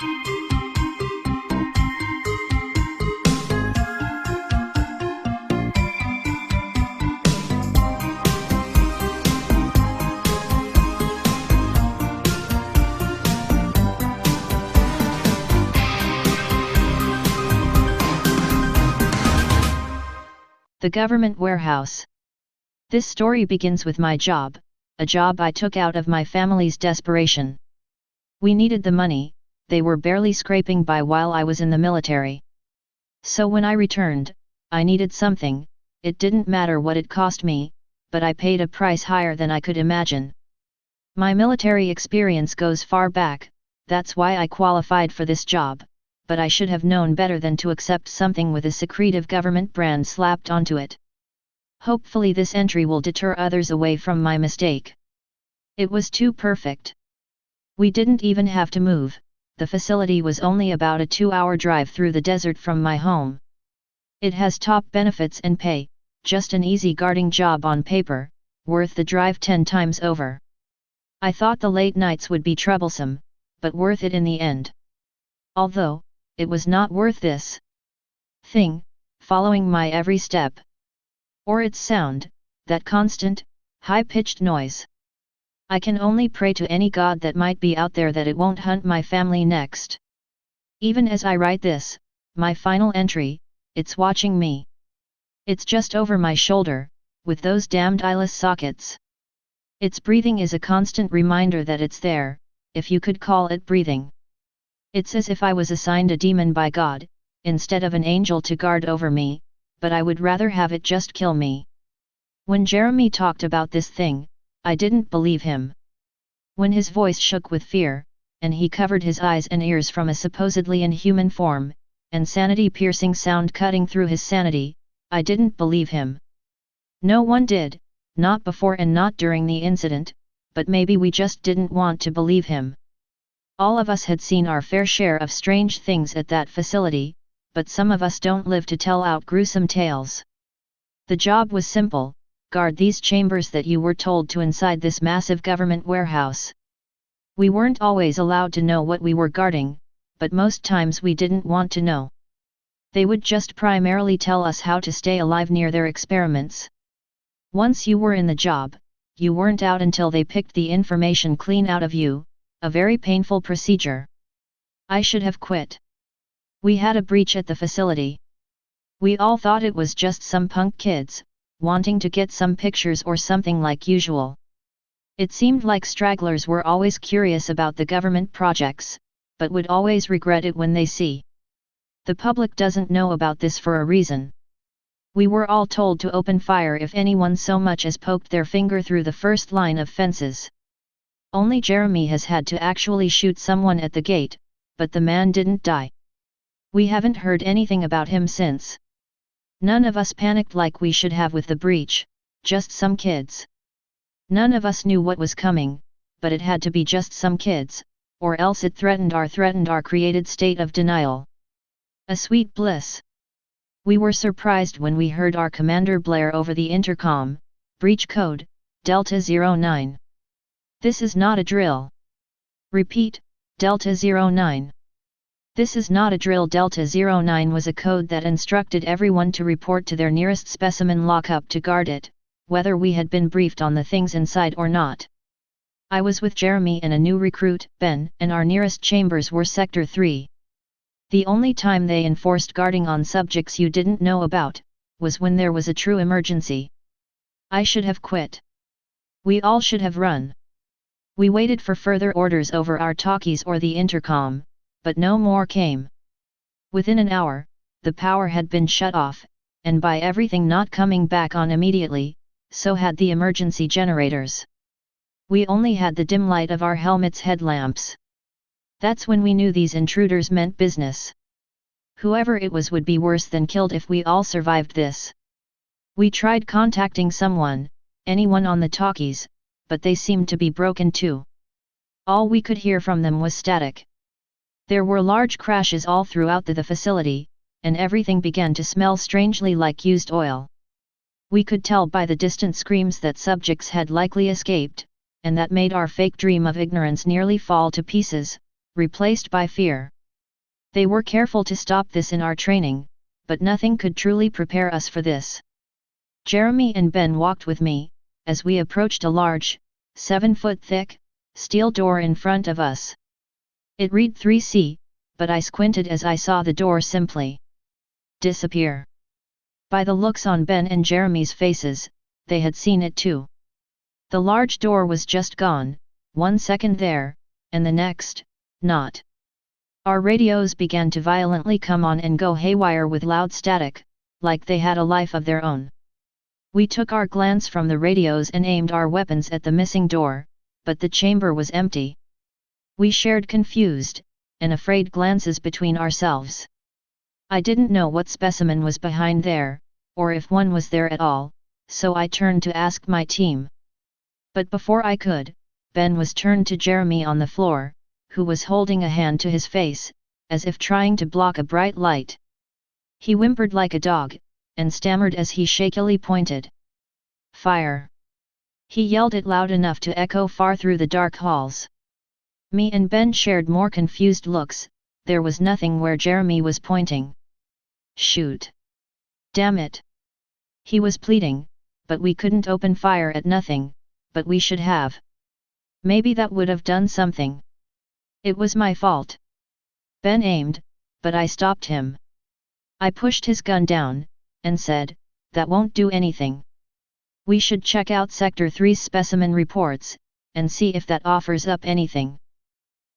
The government warehouse. This story begins with my job, a job I took out of my family's desperation. We needed the money, they were barely scraping by while I was in the military. So when I returned, I needed something, it didn't matter what it cost me, but I paid a price higher than I could imagine. My military experience goes far back, that's why I qualified for this job, but I should have known better than to accept something with a secretive government brand slapped onto it. Hopefully this entry will deter others away from my mistake. It was too perfect. We didn't even have to move, the facility was only about a 2-hour drive through the desert from my home. It has top benefits and pay, just an easy guarding job on paper, worth the drive 10 times over. I thought the late nights would be troublesome, but worth it in the end. Although, it was not worth this thing, following my every step. Or its sound, that constant, high-pitched noise. I can only pray to any god that might be out there that it won't hunt my family next. Even as I write this, my final entry, it's watching me. It's just over my shoulder, with those damned eyeless sockets. Its breathing is a constant reminder that it's there, if you could call it breathing. It's as if I was assigned a demon by God, instead of an angel to guard over me, but I would rather have it just kill me. When Jeremy talked about this thing, I didn't believe him. When his voice shook with fear, and he covered his eyes and ears from a supposedly inhuman form, and sanity-piercing sound cutting through his sanity, I didn't believe him. No one did, not before and not during the incident, but maybe we just didn't want to believe him. All of us had seen our fair share of strange things at that facility, but some of us don't live to tell out gruesome tales. The job was simple: guard these chambers that you were told to inside this massive government warehouse. We weren't always allowed to know what we were guarding, but most times we didn't want to know. They would just primarily tell us how to stay alive near their experiments. Once you were in the job, you weren't out until they picked the information clean out of you, a very painful procedure. I should have quit. We had a breach at the facility. We all thought it was just some punk kids, wanting to get some pictures or something like usual. It seemed like stragglers were always curious about the government projects, but would always regret it when they see. The public doesn't know about this for a reason. We were all told to open fire if anyone so much as poked their finger through the first line of fences. Only Jeremy has had to actually shoot someone at the gate, but the man didn't die. We haven't heard anything about him since. None of us panicked like we should have with the breach, just some kids. None of us knew what was coming, but it had to be just some kids, or else it threatened our created state of denial. A sweet bliss. We were surprised when we heard our commander blare over the intercom, breach code, Delta 09. This is not a drill. Repeat, Delta 09. This is not a drill. Delta 09 was a code that instructed everyone to report to their nearest specimen lockup to guard it, whether we had been briefed on the things inside or not. I was with Jeremy and a new recruit, Ben, and our nearest chambers were Sector 3. The only time they enforced guarding on subjects you didn't know about, was when there was a true emergency. I should have quit. We all should have run. We waited for further orders over our talkies or the intercom, but no more came. Within an hour, the power had been shut off, and by everything not coming back on immediately, so had the emergency generators. We only had the dim light of our helmets' headlamps. That's when we knew these intruders meant business. Whoever it was would be worse than killed if we all survived this. We tried contacting someone, anyone on the talkies, but they seemed to be broken too. All we could hear from them was static. There were large crashes all throughout the facility, and everything began to smell strangely like used oil. We could tell by the distant screams that subjects had likely escaped, and that made our fake dream of ignorance nearly fall to pieces, replaced by fear. They were careful to stop this in our training, but nothing could truly prepare us for this. Jeremy and Ben walked with me, as we approached a large, 7-foot thick, steel door in front of us. It read 3C, but I squinted as I saw the door simply disappear. By the looks on Ben and Jeremy's faces, they had seen it too. The large door was just gone, 1 second there, and the next, not. Our radios began to violently come on and go haywire with loud static, like they had a life of their own. We took our glance from the radios and aimed our weapons at the missing door, but the chamber was empty. We shared confused and afraid glances between ourselves. I didn't know what specimen was behind there, or if one was there at all, so I turned to ask my team. But before I could, Ben was turned to Jeremy on the floor, who was holding a hand to his face, as if trying to block a bright light. He whimpered like a dog, and stammered as he shakily pointed. "Fire!" He yelled it loud enough to echo far through the dark halls. Me and Ben shared more confused looks. There was nothing where Jeremy was pointing. "Shoot! Damn it!" He was pleading, but we couldn't open fire at nothing, but we should have. Maybe that would have done something. It was my fault. Ben aimed, but I stopped him. I pushed his gun down, and said, "That won't do anything. We should check out Sector 3's specimen reports, and see if that offers up anything.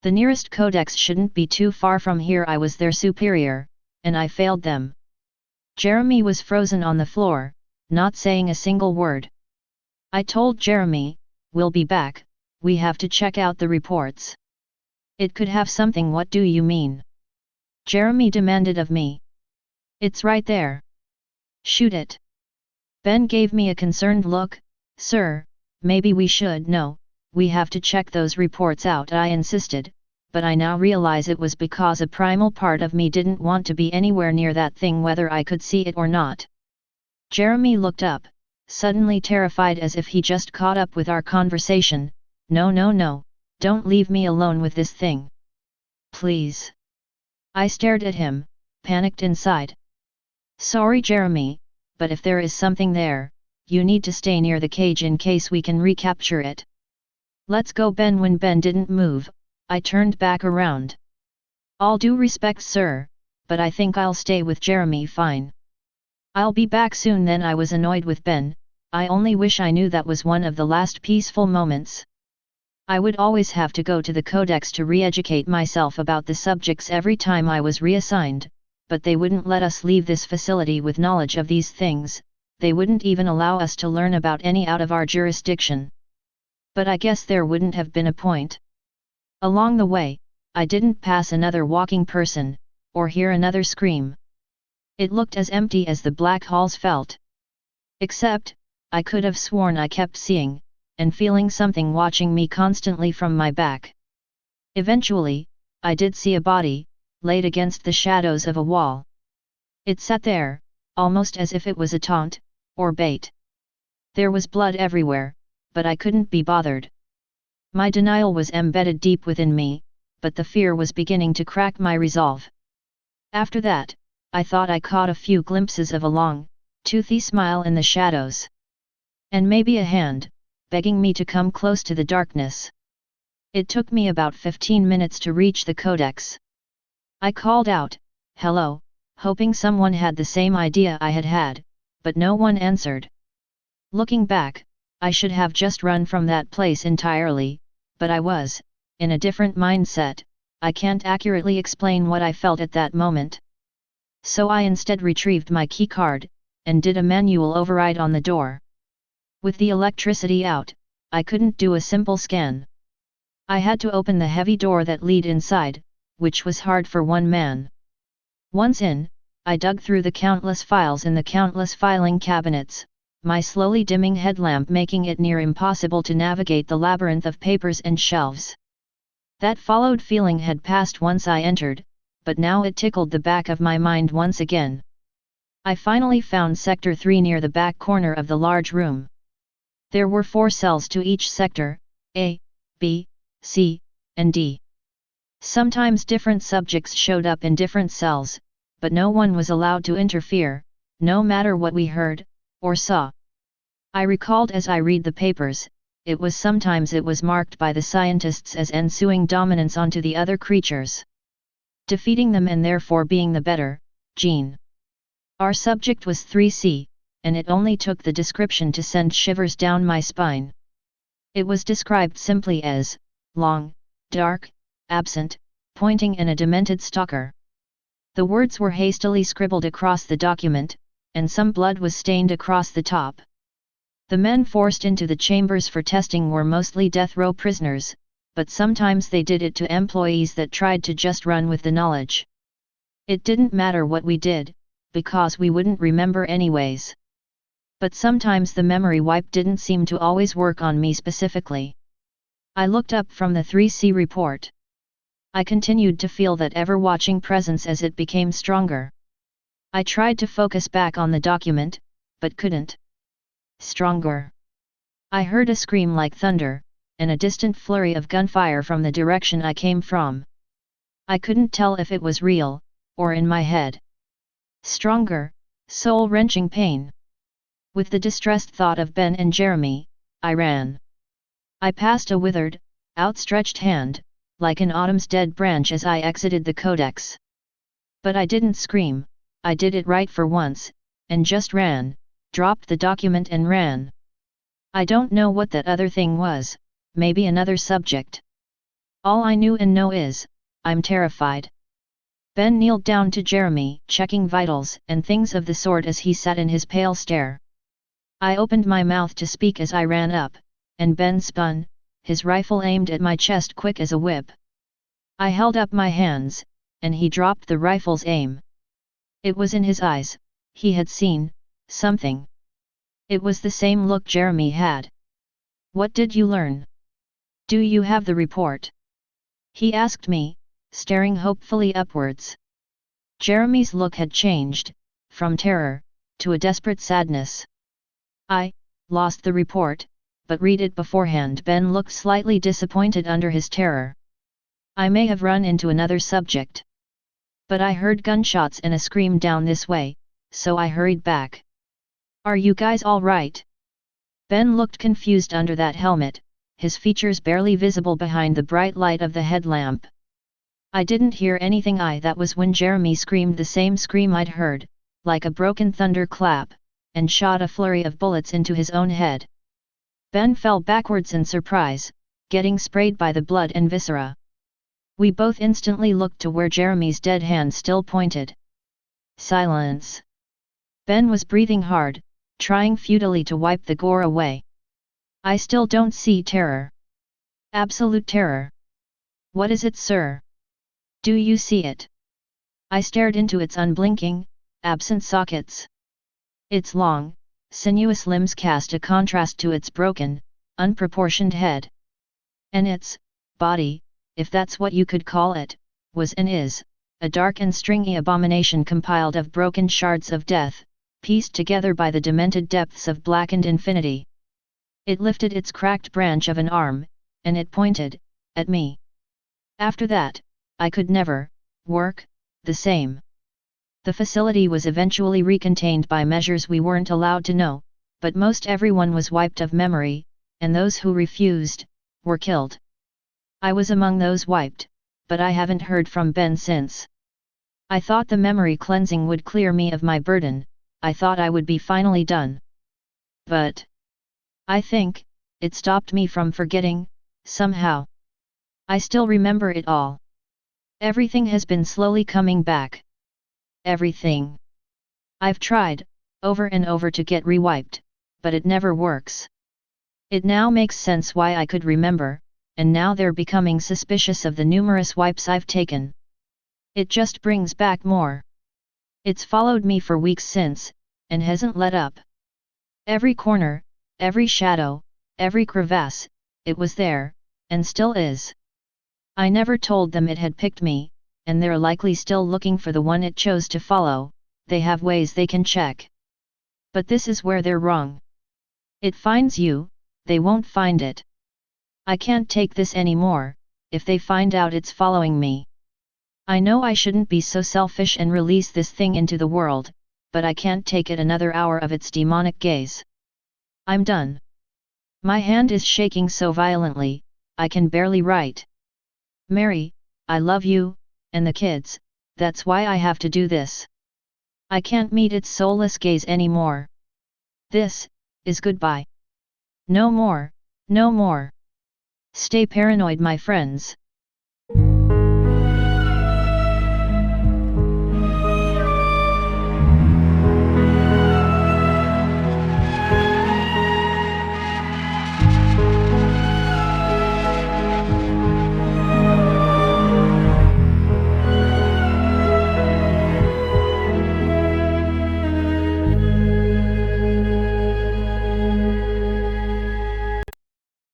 The nearest codex shouldn't be too far from here." I was their superior, and I failed them. Jeremy was frozen on the floor, not saying a single word. I told Jeremy, "We'll be back, we have to check out the reports." "It could have something." "What do you mean?" Jeremy demanded of me. "It's right there. Shoot it." Ben gave me a concerned look. "Sir, maybe we should." "No, we have to check those reports out," I insisted, but I now realize it was because a primal part of me didn't want to be anywhere near that thing whether I could see it or not. Jeremy looked up, suddenly terrified as if he just caught up with our conversation. No, don't leave me alone with this thing. Please." I stared at him, panicked inside. "Sorry Jeremy, but if there is something there, you need to stay near the cage in case we can recapture it." "Let's go, Ben." When Ben didn't move, I turned back around. "All due respect, sir, but I think I'll stay with Jeremy." "Fine. I'll be back soon then." I was annoyed with Ben. I only wish I knew that was one of the last peaceful moments. I would always have to go to the codex to re-educate myself about the subjects every time I was reassigned, but they wouldn't let us leave this facility with knowledge of these things. They wouldn't even allow us to learn about any out of our jurisdiction. But I guess there wouldn't have been a point. Along the way, I didn't pass another walking person, or hear another scream. It looked as empty as the black halls felt. Except, I could have sworn I kept seeing and feeling something watching me constantly from my back. Eventually, I did see a body, laid against the shadows of a wall. It sat there, almost as if it was a taunt, or bait. There was blood everywhere, but I couldn't be bothered. My denial was embedded deep within me, but the fear was beginning to crack my resolve. After that, I thought I caught a few glimpses of a long, toothy smile in the shadows. And maybe a hand, begging me to come close to the darkness. It took me about 15 minutes to reach the codex. I called out, "Hello," hoping someone had the same idea I had had, but no one answered. Looking back, I should have just run from that place entirely, but I was, in a different mindset. I can't accurately explain what I felt at that moment. So I instead retrieved my keycard, and did a manual override on the door. With the electricity out, I couldn't do a simple scan. I had to open the heavy door that led inside, which was hard for one man. Once in, I dug through the countless files in the countless filing cabinets, my slowly dimming headlamp making it near impossible to navigate the labyrinth of papers and shelves. That followed feeling had passed once I entered, but now it tickled the back of my mind once again. I finally found Sector 3 near the back corner of the large room. There were 4 cells to each sector, A, B, C, and D. Sometimes different subjects showed up in different cells, but no one was allowed to interfere, no matter what we heard, or saw. I recalled as I read the papers, it was marked by the scientists as ensuing dominance onto the other creatures. Defeating them and therefore being the better gene. Our subject was 3C, and it only took the description to send shivers down my spine. It was described simply as long, dark, absent, pointing and a demented stalker. The words were hastily scribbled across the document, and some blood was stained across the top. The men forced into the chambers for testing were mostly death row prisoners, but sometimes they did it to employees that tried to just run with the knowledge. It didn't matter what we did, because we wouldn't remember anyways. But sometimes the memory wipe didn't seem to always work on me specifically. I looked up from the 3C report. I continued to feel that ever-watching presence as it became stronger. I tried to focus back on the document, but couldn't. Stronger. I heard a scream like thunder, and a distant flurry of gunfire from the direction I came from. I couldn't tell if it was real, or in my head. Stronger, soul-wrenching pain. With the distressed thought of Ben and Jeremy, I ran. I passed a withered, outstretched hand, like an autumn's dead branch as I exited the codex. But I didn't scream, I did it right for once, and just ran, dropped the document and ran. I don't know what that other thing was, maybe another subject. All I knew and know is, I'm terrified. Ben kneeled down to Jeremy, checking vitals and things of the sort as he sat in his pale stare. I opened my mouth to speak as I ran up, and Ben spun, his rifle aimed at my chest quick as a whip. I held up my hands, and he dropped the rifle's aim. It was in his eyes, he had seen something. It was the same look Jeremy had. What did you learn? Do you have the report? He asked me, staring hopefully upwards. Jeremy's look had changed, from terror, to a desperate sadness. I lost the report, but read it beforehand. Ben looked slightly disappointed under his terror. I may have run into another subject. But I heard gunshots and a scream down this way, so I hurried back. Are you guys all right? Ben looked confused under that helmet, his features barely visible behind the bright light of the headlamp. I didn't hear anything. That was when Jeremy screamed the same scream I'd heard, like a broken thunderclap, and shot a flurry of bullets into his own head. Ben fell backwards in surprise, getting sprayed by the blood and viscera. We both instantly looked to where Jeremy's dead hand still pointed. Silence. Ben was breathing hard, trying futilely to wipe the gore away. I still don't see terror. Absolute terror. What is it, sir? Do you see it? I stared into its unblinking, absent sockets. Its long, sinuous limbs cast a contrast to its broken, unproportioned head. And its body, if that's what you could call it, was and is a dark and stringy abomination compiled of broken shards of death, pieced together by the demented depths of blackened infinity. It lifted its cracked branch of an arm, and it pointed at me. After that, I could never work the same. The facility was eventually recontained by measures we weren't allowed to know, but most everyone was wiped of memory, and those who refused were killed. I was among those wiped, but I haven't heard from Ben since. I thought the memory cleansing would clear me of my burden, I thought I would be finally done. But I think it stopped me from forgetting, somehow. I still remember it all. Everything has been slowly coming back. Everything. I've tried, over and over to get rewiped, but it never works. It now makes sense why I could remember, and now they're becoming suspicious of the numerous wipes I've taken. It just brings back more. It's followed me for weeks since, and hasn't let up. Every corner, every shadow, every crevasse, it was there, and still is. I never told them it had picked me, and they're likely still looking for the one it chose to follow. They have ways they can check. But this is where they're wrong. It finds you, they won't find it. I can't take this anymore, if they find out it's following me. I know I shouldn't be so selfish and release this thing into the world, but I can't take it another hour of its demonic gaze. I'm done. My hand is shaking so violently, I can barely write. Mary, I love you, and the kids, that's why I have to do this. I can't meet its soulless gaze anymore. This is goodbye. No more, no more. Stay paranoid, my friends.